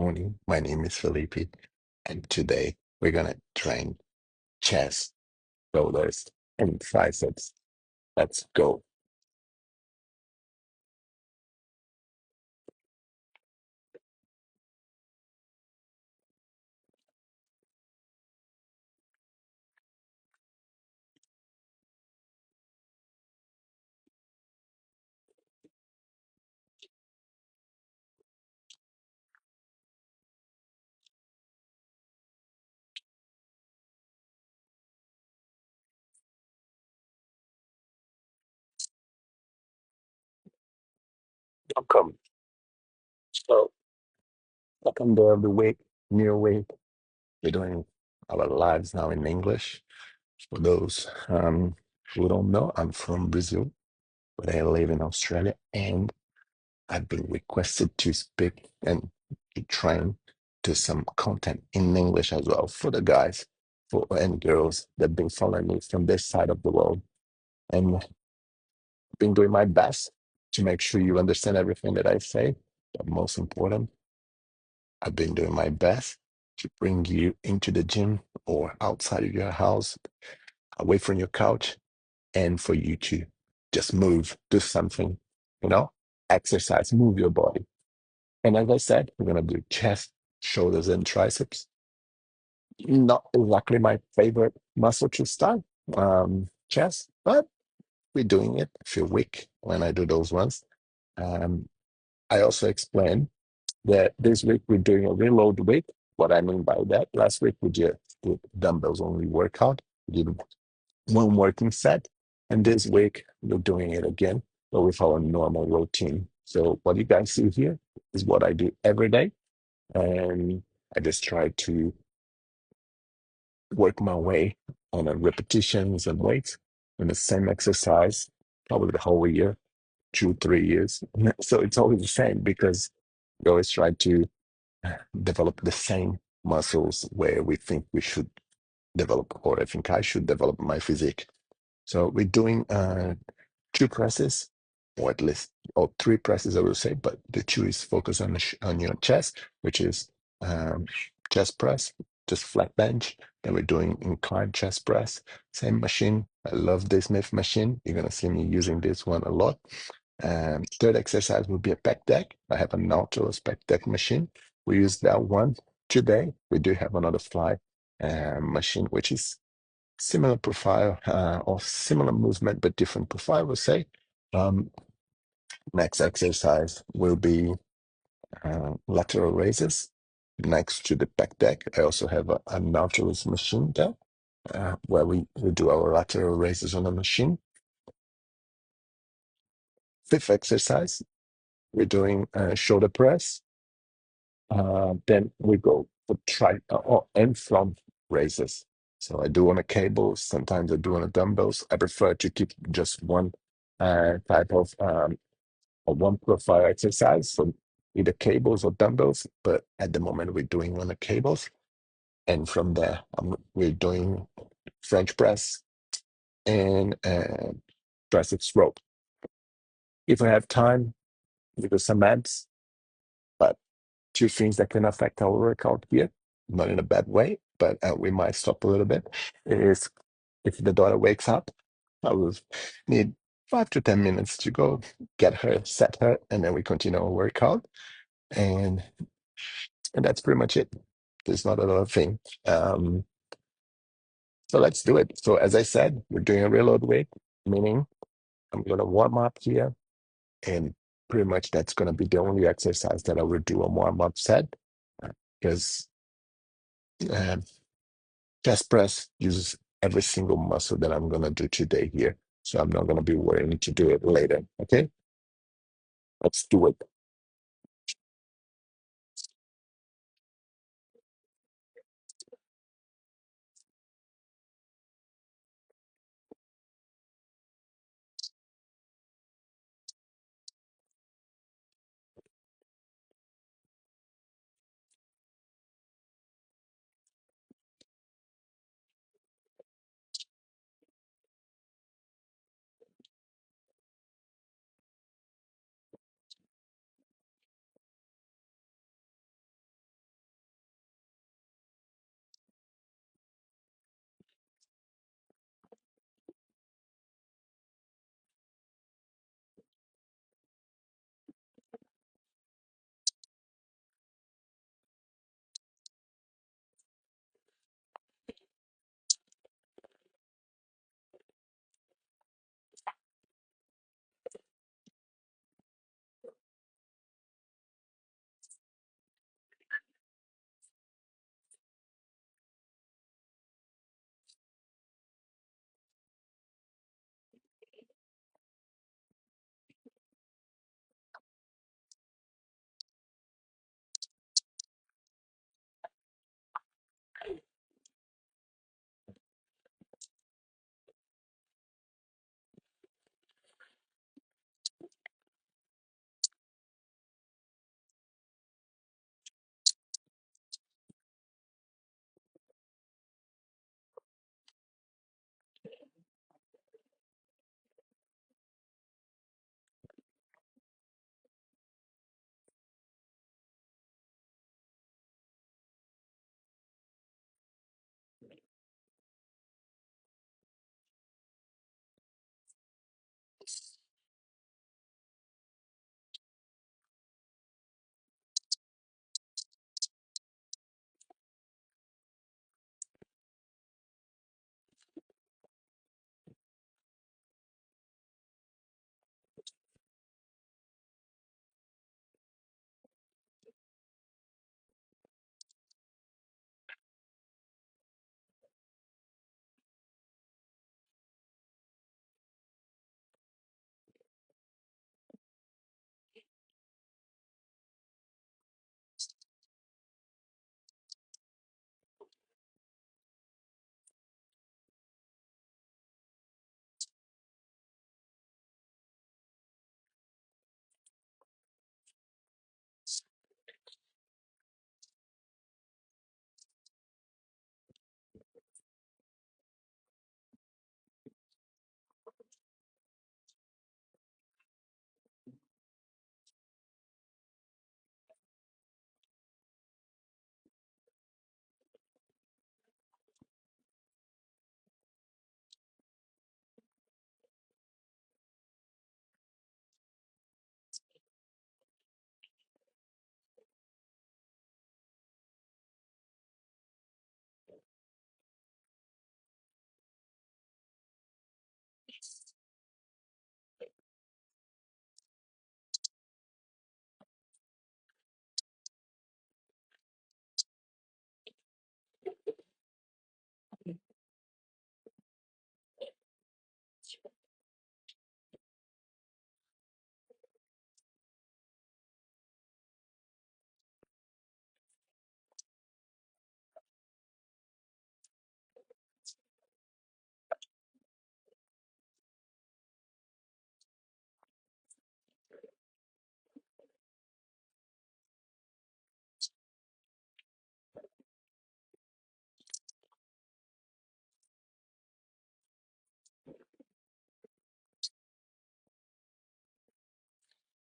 morning. My name is Felipe, and today we're gonna train chest, shoulders, and triceps. Let's go. Welcome. So, welcome to the week, new week. We're doing our lives now in English. For those who don't know, I'm from Brazil, but I live in Australia, and I've been requested to speak and to train to some content in English as well for the guys for and girls that have been following me from this side of the world. And been doing my best to make sure you understand everything that I say. But most important, I've been doing my best to bring you into the gym or outside of your house, away from your couch, and for you to just move, do something, you know, exercise, move your body. And as I said, we're going to do chest, shoulders, and triceps. Not exactly my favorite muscle to start, chest, but we're doing it. I feel weak when I do those ones. Um, I also explained that this week we're doing a reload week. What I mean by that, last week we just did dumbbells only workout. We did one working set. And this week we're doing it again, but with our normal routine. So what you guys see here is what I do every day. And I just try to work my way on a repetitions and weights in the same exercise, probably the whole year, 2, 3 years. So it's always the same because we always try to develop the same muscles where we think we should develop, or I think I should develop my physique. So we're doing two presses, or at least, or three presses, I would say, but the two is focused on on your chest, which is um, chest press, just flat bench. Then we're doing inclined chest press, same machine. I love this Smith machine. You're gonna see me using this one a lot. Third exercise will be a pec deck. I have a Nautilus pec deck machine. We use that one today. We do have another fly machine, which is similar profile or similar movement, but different profile, we'll say. Um, Next exercise will be lateral raises next to the back deck. I also have a Nautilus machine there where we do our lateral raises on the machine. Fifth exercise, we're doing shoulder press. Then we go for and front raises. So I do on a cable. Sometimes I do on a dumbbells. I prefer to keep just one type of or one profile exercise, so either cables or dumbbells. But at the moment, we're doing on the cables, and from there, we're doing French press and triceps rope. If I have time, we do some abs. But two things that can affect our workout here, not in a bad way, but we might stop a little bit, is if the daughter wakes up, I will need 5 to 10 minutes to go get her, set her, and then we continue our workout. And and that's pretty much it. There's not another thing. So let's do it. So as I said, we're doing a reload weight, meaning I'm gonna warm up here, and pretty much that's gonna be the only exercise that I will do a warm up set because uh, chest press uses every single muscle that I'm gonna do today here. So I'm not gonna be worrying to do it later. Okay, let's do it.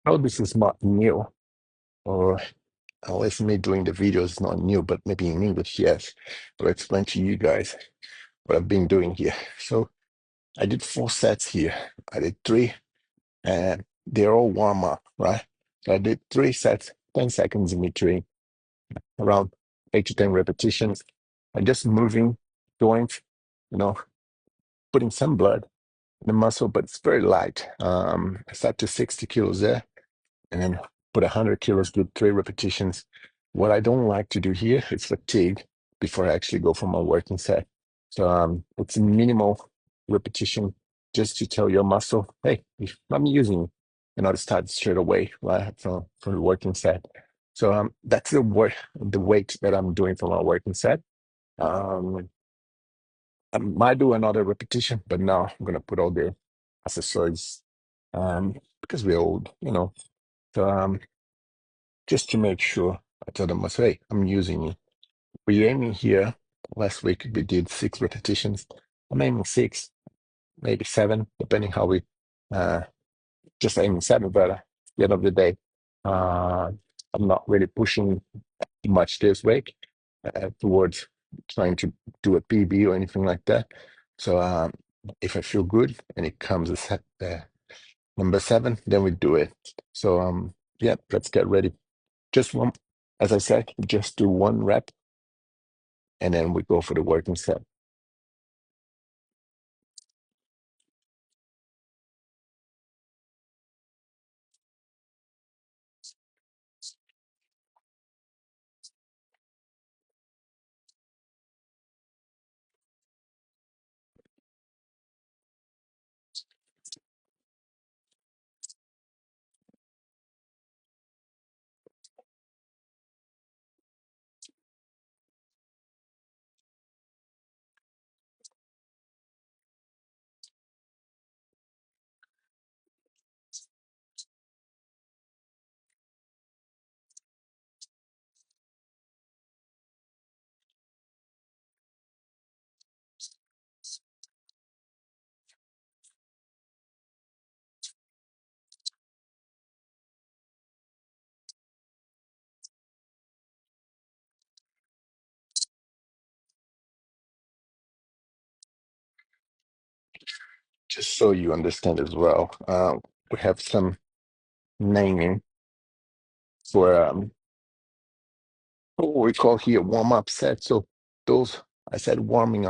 Oh, this is not new, or at least me doing the videos is not new, but maybe in English, yes. But I'll explain to you guys what I've been doing here. So I did 4 sets here. I did three, and they're all warm up, right? So I did 3 sets, 10 seconds in between, around 8 to 10 repetitions. And just moving joints, you know, putting some blood in the muscle, but it's very light. I start to 60 kilos there, and then put 100 kilos, do 3 repetitions. What I don't like to do here is fatigue before I actually go for my working set. So it's a minimal repetition just to tell your muscle, hey, I'm using, to start straight away, right, from the working set. So that's the weight that I'm doing for my working set. Um, I might do another repetition, but now I'm gonna put all the accessories because we're old, So just to make sure, I tell them, I say, hey, I'm using it. We're aiming here. Last week we did 6 repetitions. I'm aiming 6, maybe 7, depending how we uh just aiming 7, but at the end of the day, uh I'm not really pushing much this week towards trying to do a PB or anything like that. So if I feel good and it comes as number 7, then we do it. So yeah, let's get ready. Just one, as I said, just do 1 rep and then we go for the working set. just so you understand as well, we have some naming for what we call here warm-up set. So those I said warm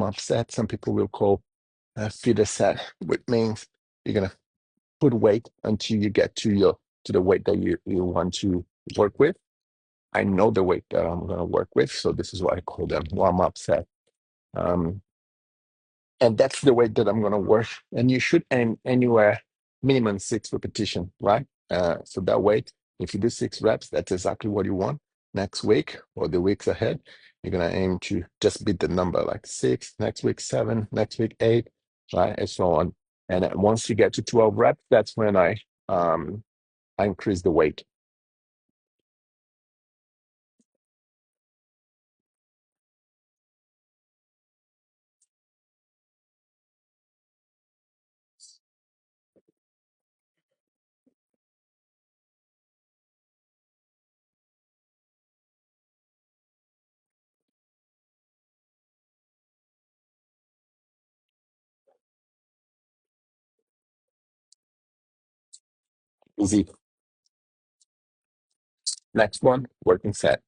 up set. Some people will call feeder set, which means you're gonna put weight until you get to the weight that you want to work with. I know the weight that I'm gonna work with, so this is why I call them warm-up set. Um, and that's the way that I'm going to work. And you should aim anywhere minimum 6 repetition, right? So that way, if you do 6 reps, that's exactly what you want. Next week or the weeks ahead, you're going to aim to just beat the number, like 6, next week 7, next week 8, right, and so on. And then once you get to 12 reps, that's when I increase the weight. Easy. Next one, working set.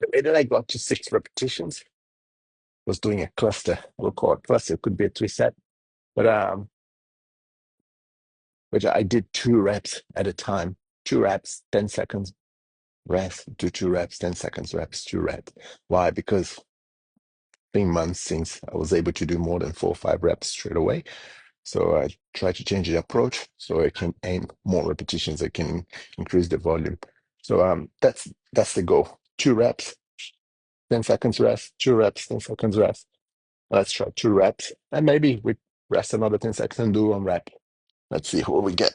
The way that I got to 6 repetitions was doing a cluster. We'll call it cluster. It could be a 3 set, but which I did 2 reps at a time. 2 reps, 10 seconds, rest, do 2 reps, 10 seconds, reps, 2 reps. Why? Because it's been months since I was able to do more than 4 or 5 reps straight away. So I try to change the approach so I can aim more repetitions. I can increase the volume. So that's the goal. 2 reps, 10 seconds rest, 2 reps, 10 seconds rest. Let's try 2 reps. And maybe we rest another 10 seconds and do 1 rep. Let's see what we get.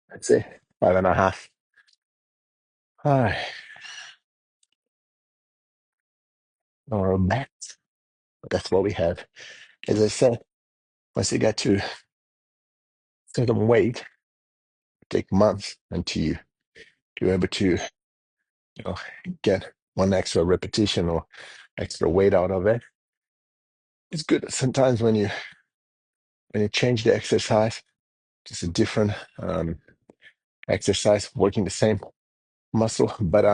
That's it. 5.5. All right. Or max. That's what we have. As I said, once you get to certain weight, take months until you're able to, know, get one extra repetition or extra weight out of it. It's good sometimes when you change the exercise, just a different exercise, working the same muscle, but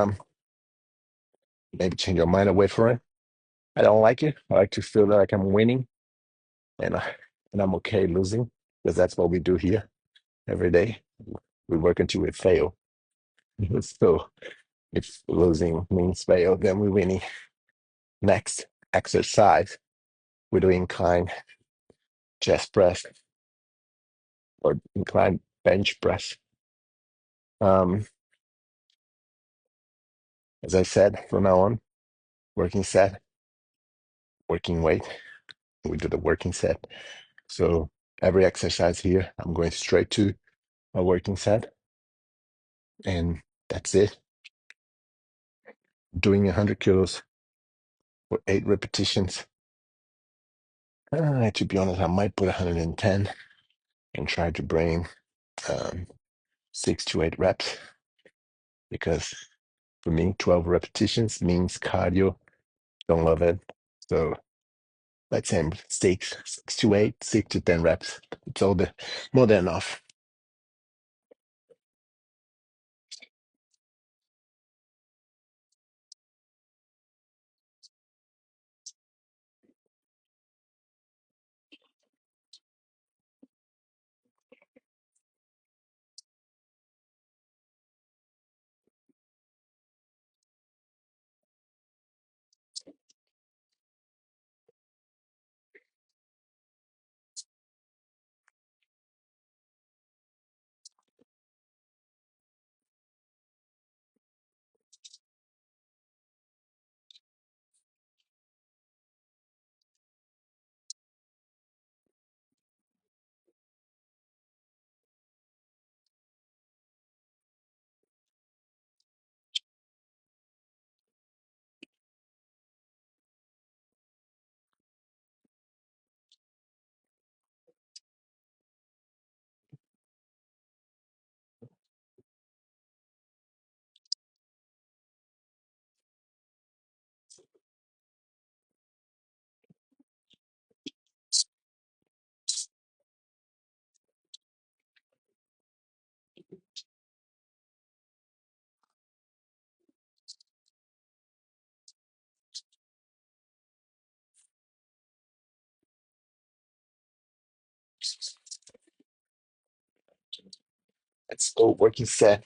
maybe change your mind away from it. I don't like it. I like to feel like I'm winning, and and I'm okay losing because that's what we do here every day. We work until we fail. So if losing means fail, then we're winning. Next exercise, we do incline chest press or incline bench press. Um, as I said, from now on, working set, working weight. We do the working set. So every exercise here, I'm going straight to a working set, and that's it. Doing 100 kilos for 8 repetitions. To be honest, I might put 110 and try to bring um, 6 to 8 reps because for me, 12 repetitions means cardio. Don't love it. So let's say 6 to 8, 6 to 10 reps. It's all the more than enough. Let's go working set.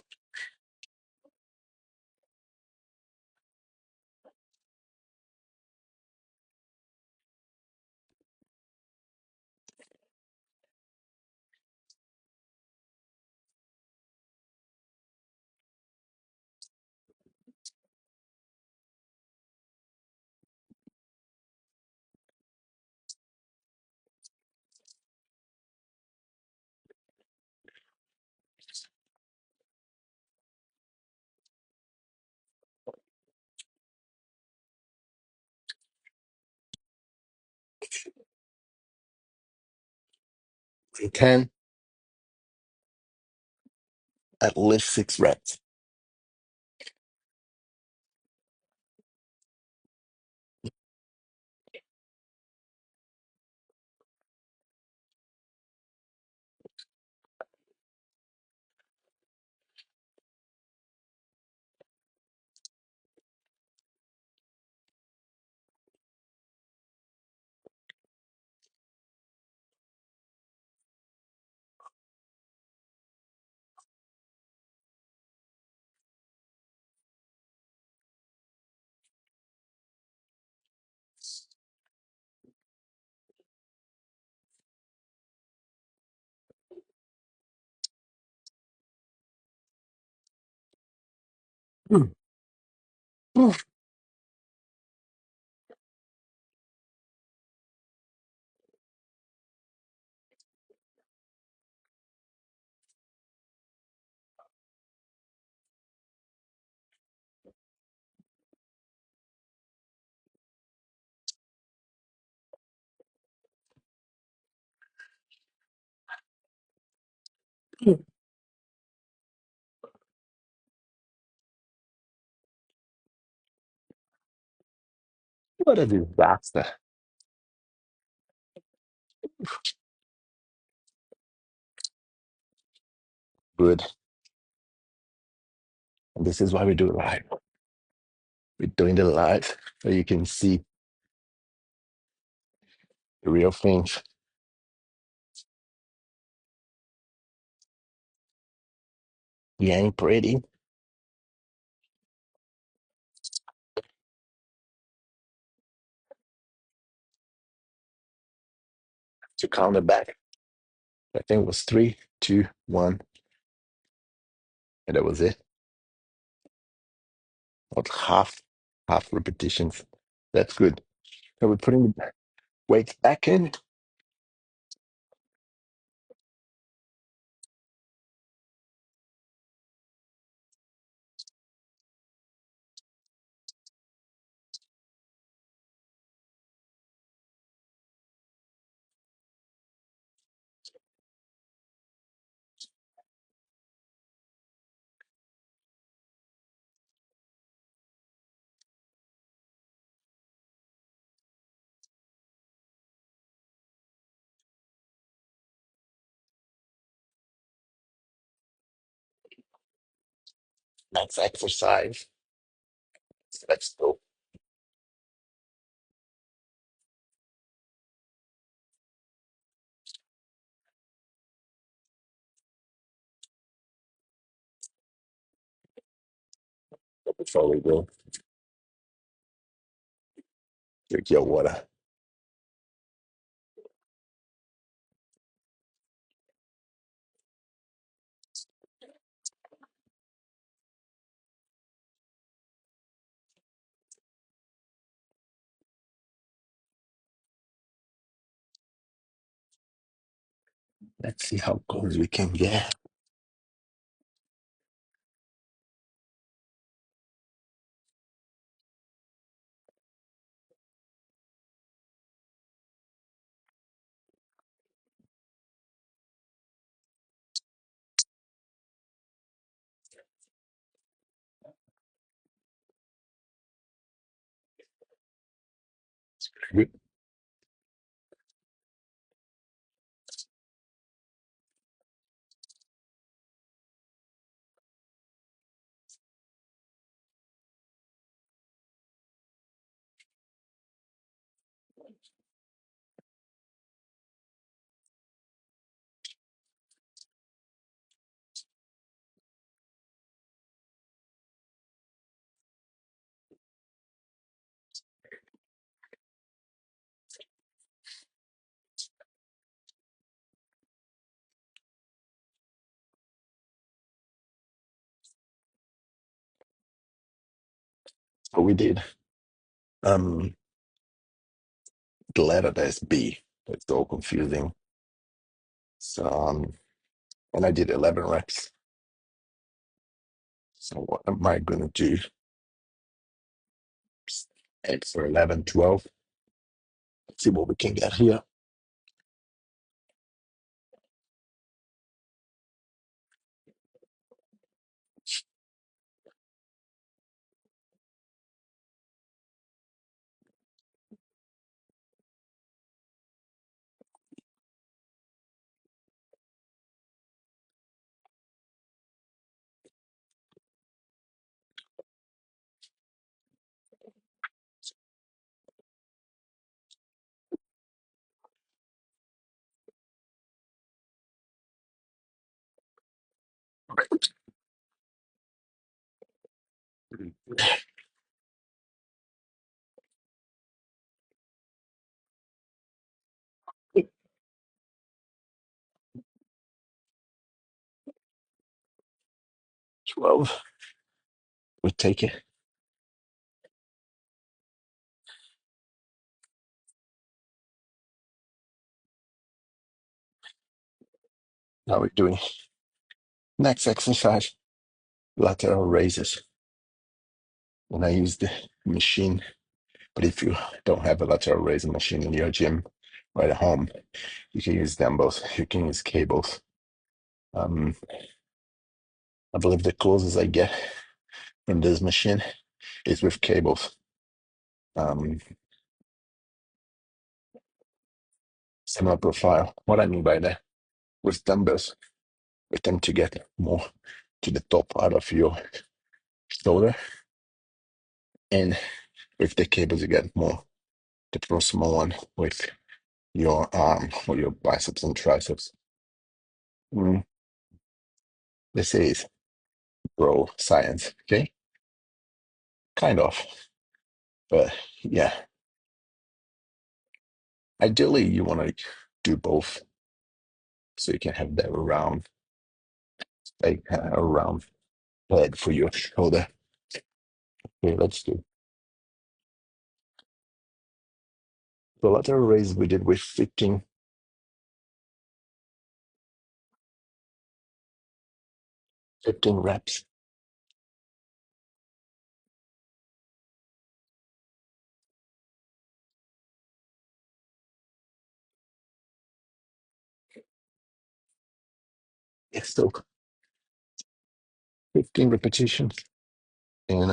10, at least 6 reps. What a disaster. Good. And this is why we do it live. We're doing the live so you can see the real things. He ain't pretty. To count it back. I think it was three, two, one, and that was it. Not half repetitions. That's good. So we're putting the weights back in. Next exercise. Let's go. Before we go, drink your water. Let's see how close we can get. Good. So we did um the letter that's B. That's so confusing. So and I did 11 reps. So what am I gonna do? 8 for 11, 12. Let's see what we can get here. 12. We take it. Now we're doing next exercise, lateral raises. And I use the machine, but if you don't have a lateral raise machine in your gym right at home, you can use dumbbells, you can use cables. Um, I believe the closest I get from this machine is with cables. Um, Similar profile. What I mean by that, with dumbbells, we tend to get more to the top part of your shoulder, and with the cables, you get more the proximal one with your arm or your biceps and triceps. Mm, this is bro science, okay? Kind of, but yeah. Ideally, you want to do both so you can have that round, like a round head for your shoulder. Okay, let's do the lateral raise we did with 15 reps. It's still 15 repetitions. And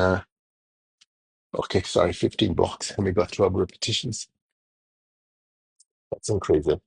okay, sorry, 15 blocks. And we got 12 repetitions. That's crazy.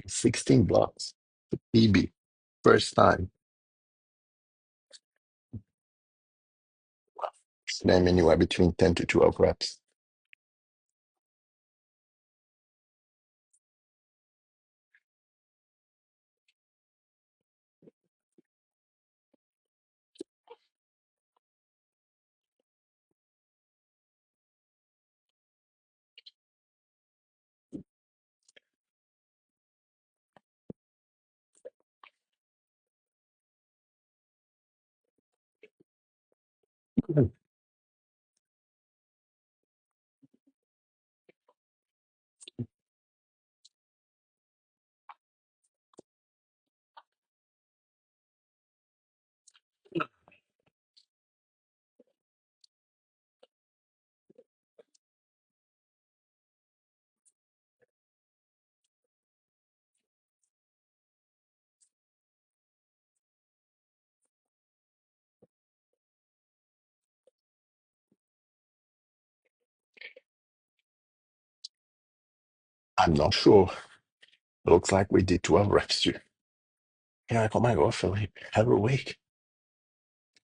16 blocks. PB. First time. And I'm anywhere between 10 to 12 reps. I'm not sure. It looks like we did 12 reps too. You're like, oh my God, Philip, every week.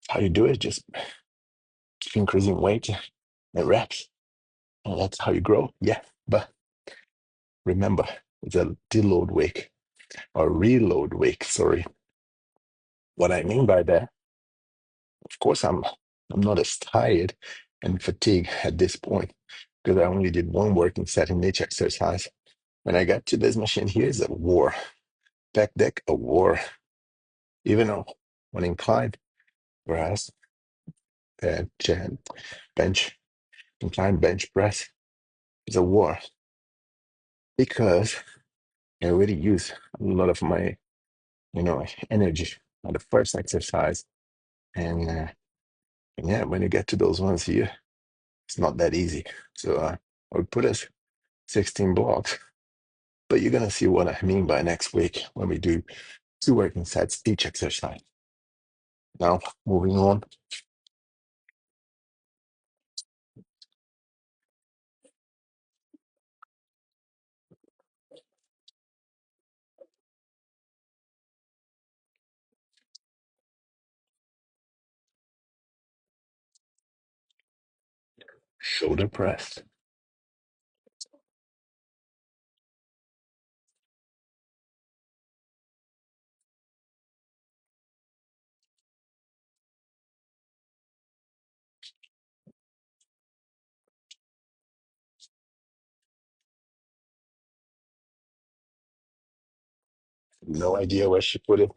How you do it? Just keep increasing weight and reps. And that's how you grow. Yeah. But remember, it's a deload week or reload week. Sorry. What I mean by that, of course, I'm not as tired and fatigued at this point because I only did one working set in each exercise. When I got to this machine here, is a war. Back deck, a war. Even though when inclined, whereas bench, bench, inclined bench press is a war because I really use a lot of my, energy on the first exercise. And yeah, when you get to those ones here, it's not that easy. So I would put us 16 blocks, but you're gonna see what I mean by next week when we do two working sets each exercise. Now, moving on. Shoulder press. No idea where she put it.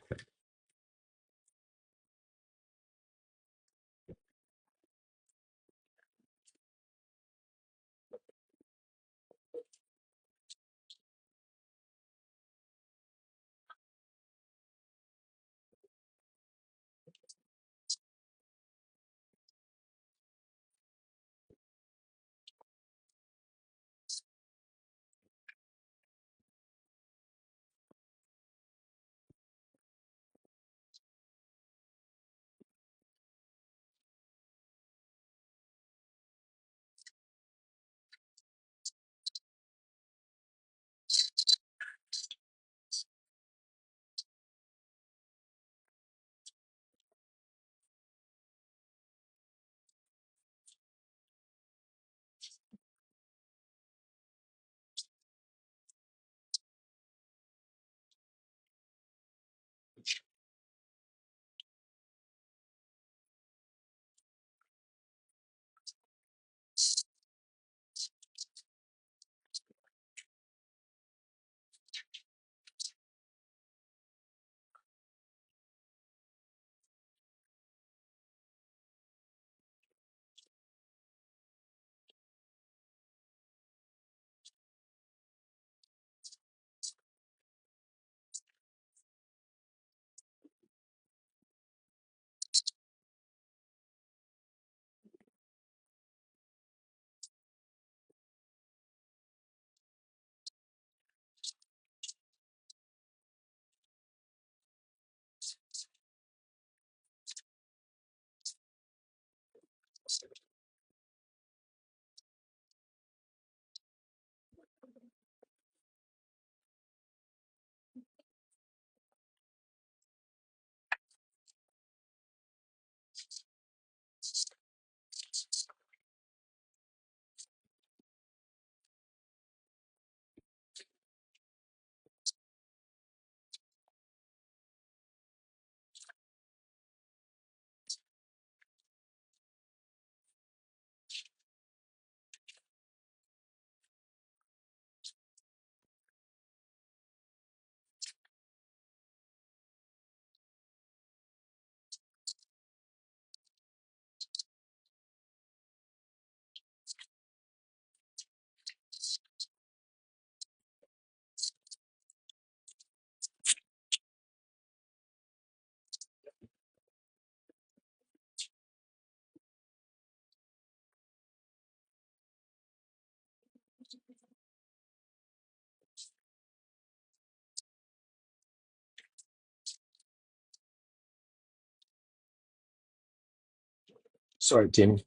Sorry, Tim.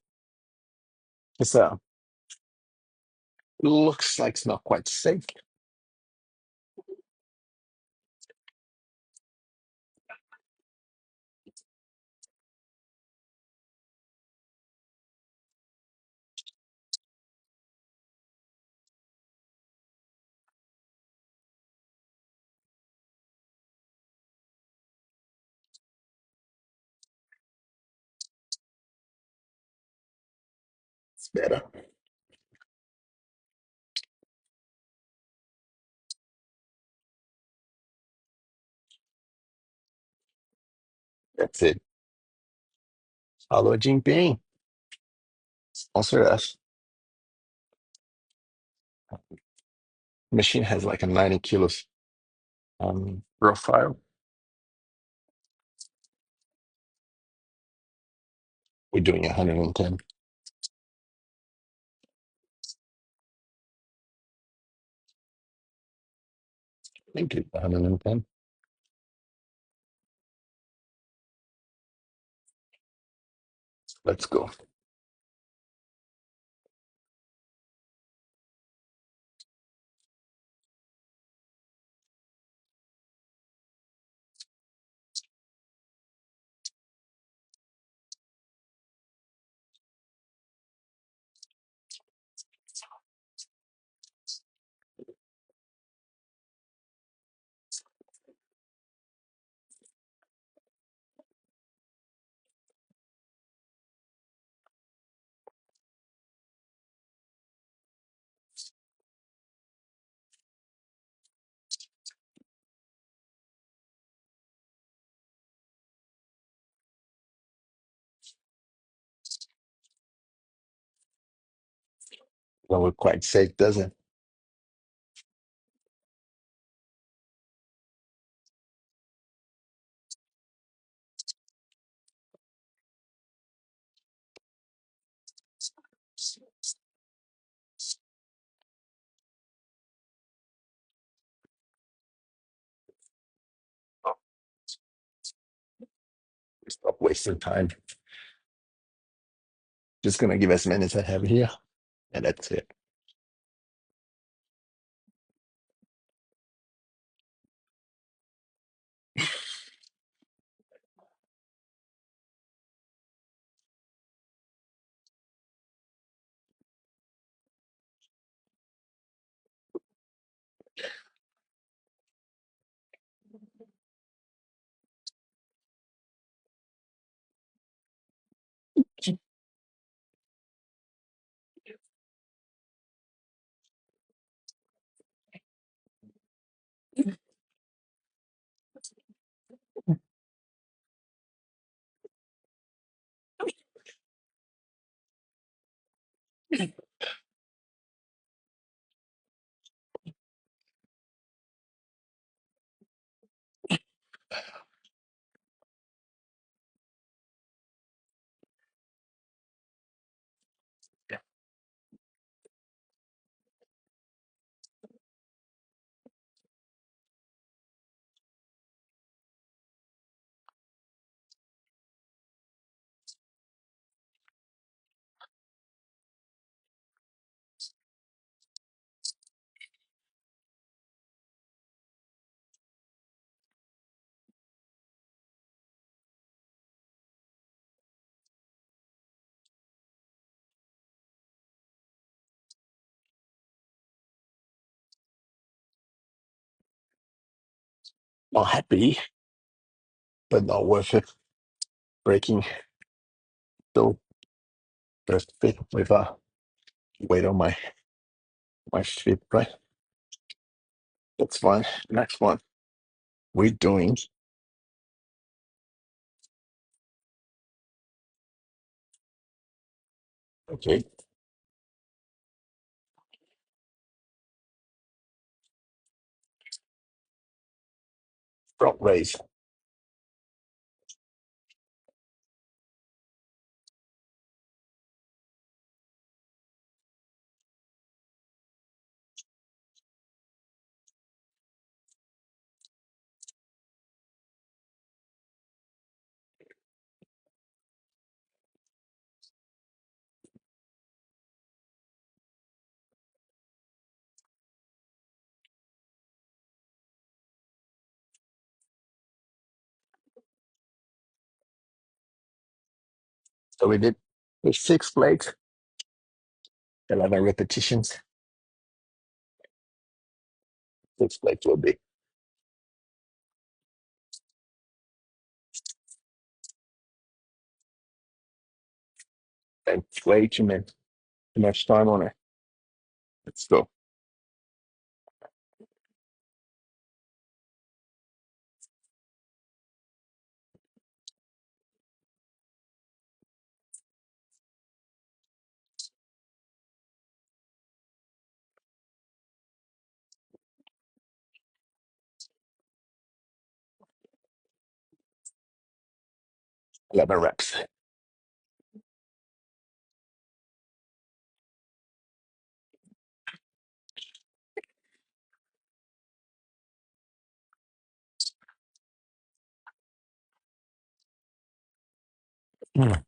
It's looks like it's not quite safe. It's better. That's it. Hello, Jinping. Also, us. Machine has like a 90 kilos profile. We're doing 110. I think it's 110. Let's go. Don't look quite safe, does it? Oh, stop wasting time. Just gonna give as many as I have here, and that's it. Not happy, but not worth it. Breaking so first fit with weight on my feet, right? That's fine. Next one. We're doing okay. Front raise, 'So we did with 6 plates, 11 repetitions. 6 plates will be. And way too much time on it. Let's go. 11 reps. Mm.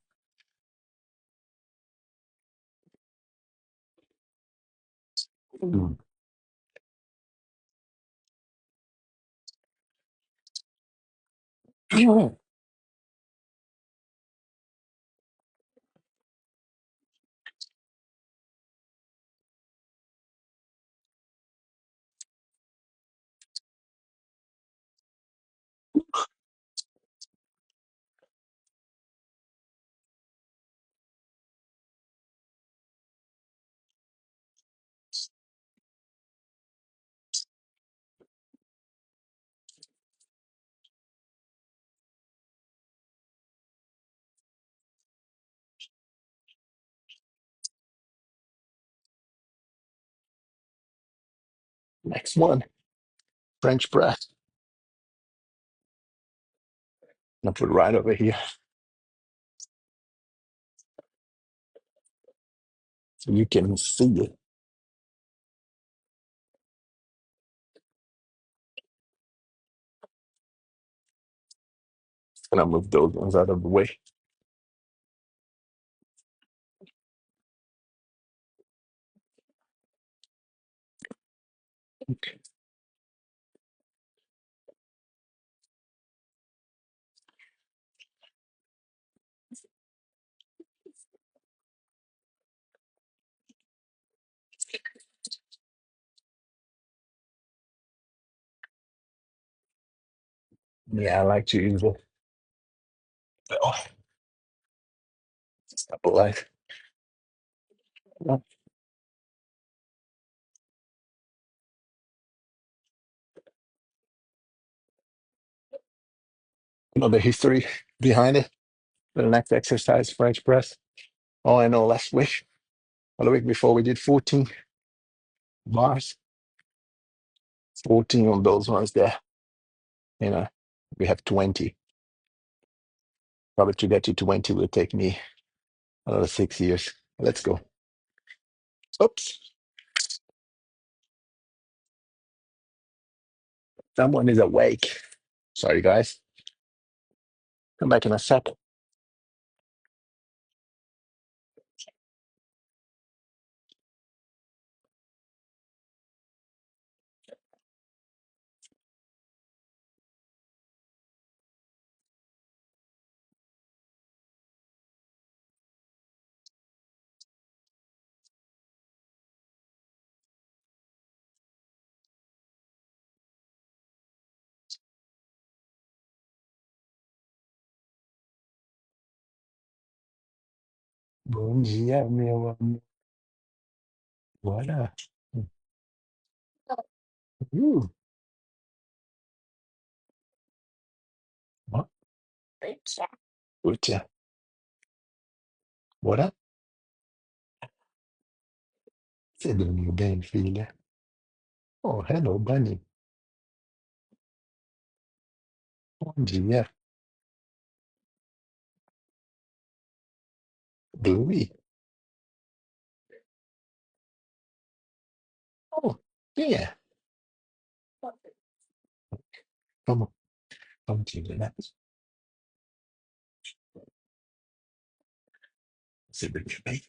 Mm. Mm. Next one, French press. I'll put it right over here so you can see it. And I'll move those ones out of the way. Okay. Yeah, I like to use it. Oh, stabilize. You know the history behind it? The next exercise, French press. Oh, I know last week or the week before we did 14 bars, 14 of those ones there. You know, we have 20. Probably to get to 20 will take me another 6 years. Let's go. Oops. Someone is awake. Sorry, guys. Come back in a sec. Bom dia, meu amor. Voilà. Uh, ó, Puta. Bora? Você dormiu bem, filha? Oh, hello, Bunny. Bom dia. Bluey. Oh, yeah. Vamos, vamos te enganar. Você dormiu bem?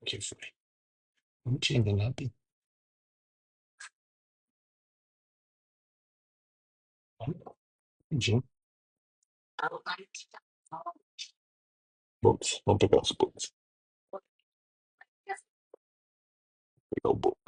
O que foi? Vamos te enganar bem. Vamos, rapidinho. Books. Vamos pegar os books. Pegar o book.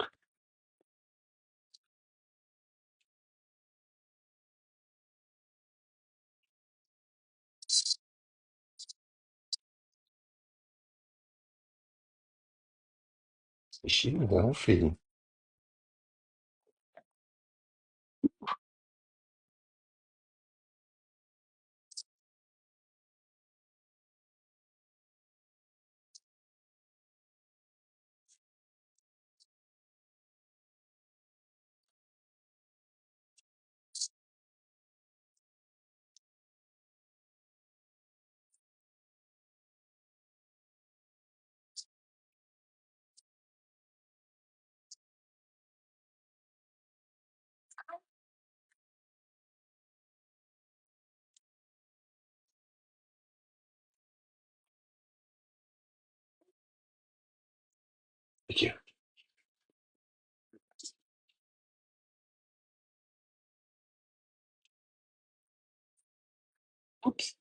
Ixi, não, filho. Aqui, ó. Ups.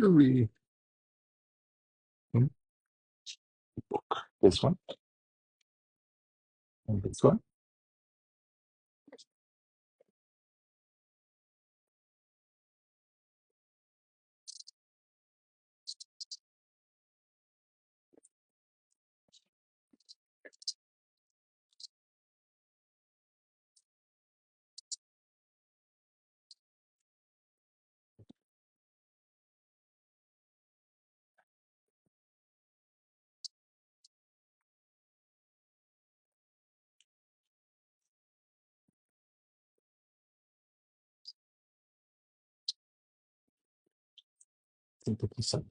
we hmm, this one and this one. Think of this one.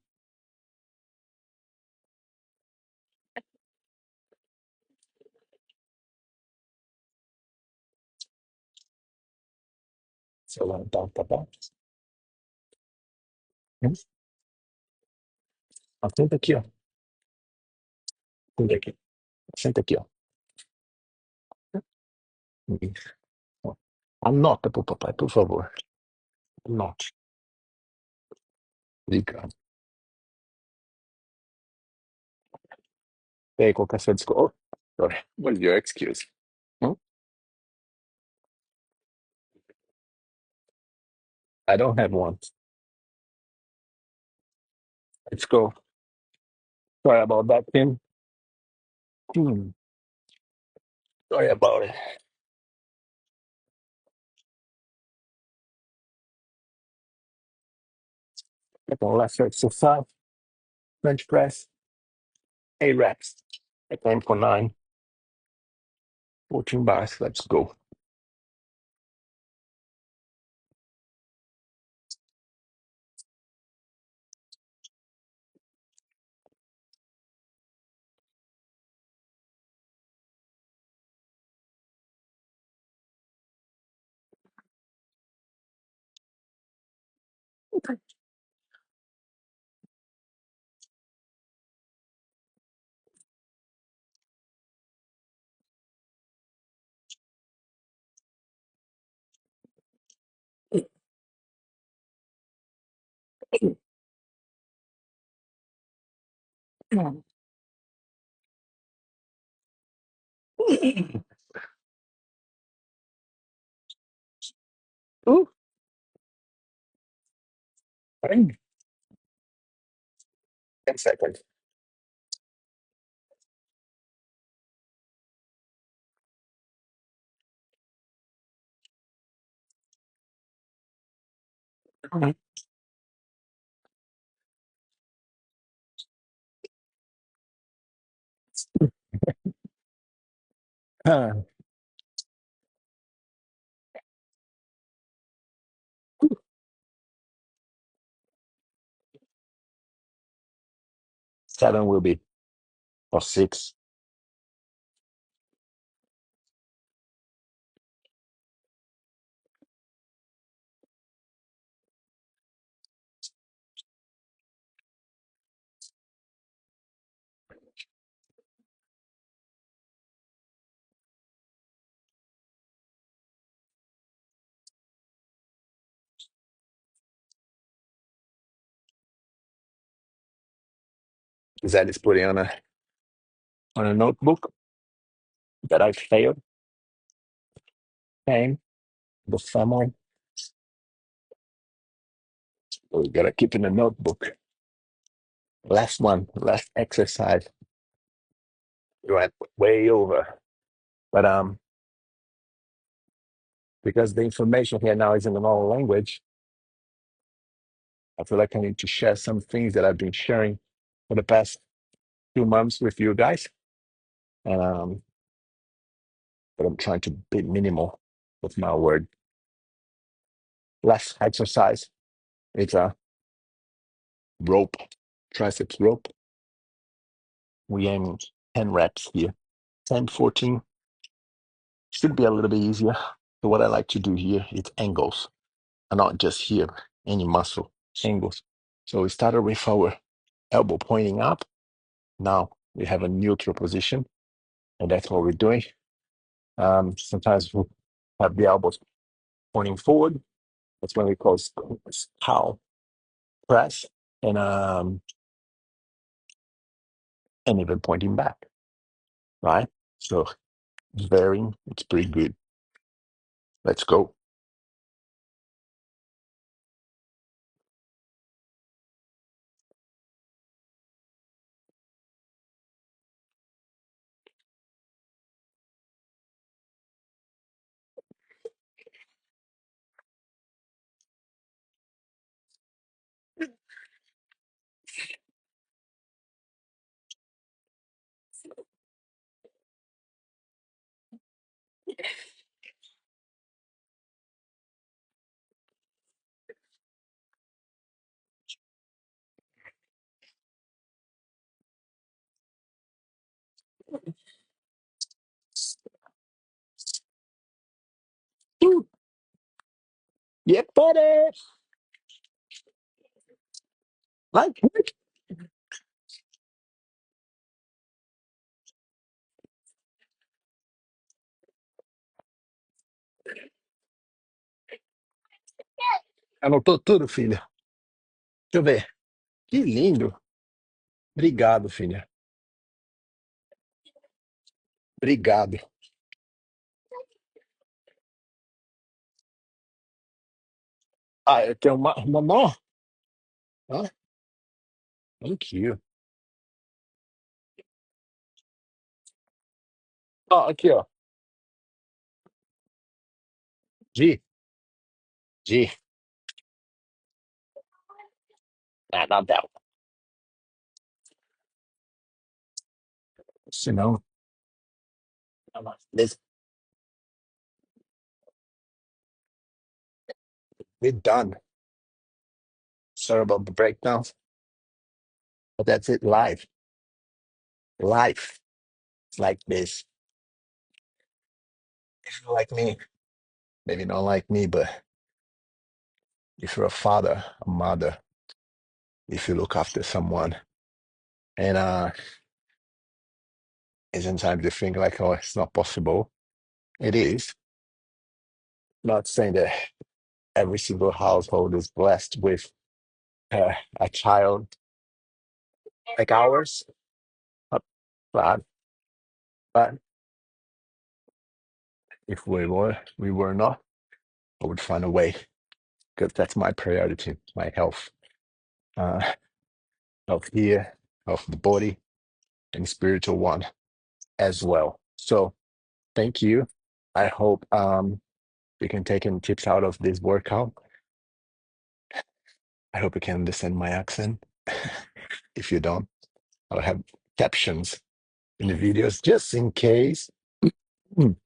So tá. Hum, Senta aqui, ó. Senta aqui. Senta aqui, ó. Isso. Ó. Anota pro papai, por favor. Anote. Obrigado. Hey, qual que é a sua desculpa? Oh, sorry. What is your excuse? Hmm? I don't have one. Let's go. Sorry about that, Tim. Hmm. Sorry about it. Second last exercise, bench press, 8 reps. I aim for 9, 14 bars. Let's go. Ooh, bang. 10 seconds. Uh, 7 will be, or 6. That is putting on a notebook that I failed. Pain, the family. We gotta keep in the notebook. Last one, last exercise. You went way over. But because the information here now is in another language, I feel like I need to share some things that I've been sharing for the past 2 months with you guys. And but I'm trying to be minimal with my word. Last exercise. It's a rope, triceps rope. We aim 10 reps here. 10, 14 should be a little bit easier. So what I like to do here is angles, and not just here, any muscle, angles. So we started with our elbow pointing up. Now we have a neutral position, and that's what we're doing. Sometimes we have the elbows pointing forward. That's when we call cow press. and and even pointing back, right? So it's pretty good. Let's go. Woo! Yeah, buddy. Like what? Anotou tudo, filha. Deixa eu ver. Que lindo. Obrigado, filha. Obrigado. Ah, eu tenho uma mão. Ah, thank you. Ó, aqui, ó. Gi, Gi. Ah, not that one. Senão, this, we're done. Sorry about the breakdown, but that's it. Life. It's like this. If you're like me, maybe not like me, but if you're a father, a mother, if you look after someone, and and sometimes you think like, oh, it's not possible. It is. Not saying that every single household is blessed with a child like ours, but but but if we were not, I would find a way because that's my priority, my health, uh, health here, health of the body, and spiritual one as well. So thank you. I hope you can take any tips out of this workout. I hope you can understand my accent. If you don't, I'll have captions in the videos just in case. Mm.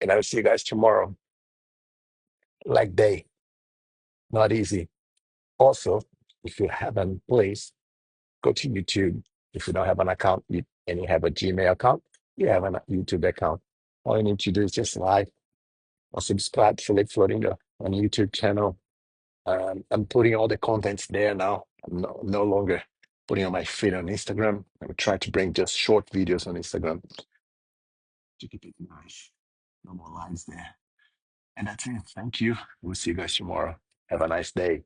And I'll see you guys tomorrow. Like day, not easy. Also, if you haven't, please go to YouTube. If you don't have an account and you have a Gmail account, you have a YouTube account. All you need to do is just like or subscribe to Philip Florindo on YouTube channel. I'm putting all the contents there now. I'm no longer putting on my feed on Instagram. I'm trying to bring just short videos on Instagram to keep it nice. No more lines there. And that's it. Thank you. We'll see you guys tomorrow. Have a nice day.